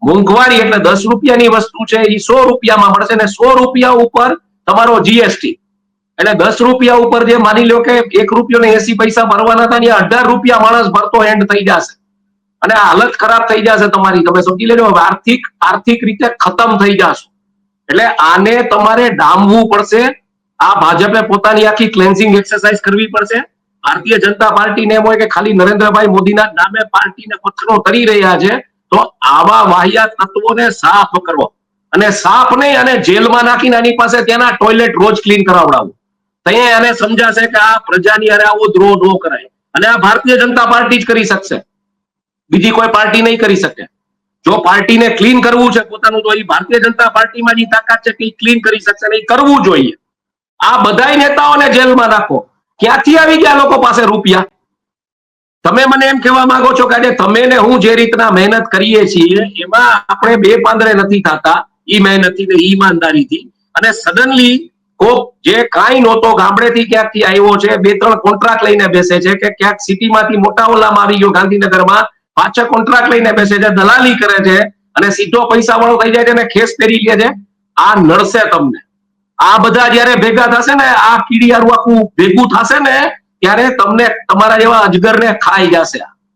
મોંઘવારી એટલે 10 રૂપિયાની વસ્તુ છે એ 100 રૂપિયામાં મળશે ને 100 રૂપિયા ઉપર તમારો જીએસટી એટલે 10 રૂપિયા ઉપર જે માની લો કે 1 રૂપિયો ને 80 પૈસા ભરવાના હતા ત્યાં 18 રૂપિયા માણસ ભરતો એન્ડ થઈ જશે અને હાલત ખરાબ થઈ જશે તમારી. તમે સમજી લેજો આર્થિક રીતે ખતમ થઈ જશો. એટલે આને તમારે ડામવું પડશે. આ ભાજપે પોતાની આખી ક્લેન્ઝિંગ એક્સરસાઇઝ કરવી પડશે. ભારતીય જનતા પાર્ટીને એમ હોય કે ખાલી નરેન્દ્રભાઈ મોદીના નામે પાર્ટીને પથ્થરો કરી રહ્યા છે, તો આવા વાહિયાત તત્વોને સાફ કરવો અને સાફ નહીં અને જેલમાં નાખીને આની પાસે ત્યાંના ટોયલેટ રોજ ક્લીન કરાવડાવવું. ત્યાં એને સમજાશે કે આ પ્રજાની અરે આવો દ્રોહ ન કરાય અને આ ભારતીય જનતા પાર્ટી જ કરી શકશે, બીજી કોઈ પાર્ટી નહીં કરી શકે. જો પાર્ટીને ક્લીન કરવું છે પોતાનું તો એ ભારતીય જનતા પાર્ટીમાં જે તાકાત છે કે ક્લીન કરી શકશે અને એ કરવું જોઈએ. આ બધાય નેતાઓને જેલમાં નાખો. ક્યાંથી આવી ગયા લોકો પાસે રૂપિયા? તમે મને એમ કહેવા માંગો છો કે તમે ને હું જે રીતના મહેનત કરીએ છીએ એમાં આપણે બે પાંદડે નથી થતા, ઈ મહેનતથી ને ઈમાનદારીથી. અને સડનલી કોક જે કાંઈ નહોતો ગામડેથી ક્યાંકથી આવ્યો છે, 2-3 કોન્ટ્રાક્ટ લઈને બેસે છે કે ક્યાંક સિટીમાંથી મોટા ઓલામાં આવી ગયો ગાંધીનગરમાં, પાછા કોન્ટ્રાક્ટ લઈને બેસે છે, દલાલી કરે છે અને સીધો પૈસા વાળો થઈ જાય છે અને ખેસ પહેરી લે છે. આ નડશે તમને. આ બધા જયારે ભેગા થશે ને, આ કીડિયારું આખું ભેગું થશે ને, ત્યારે તમને તમારા જેવા અજગરને ખાઈ જશે.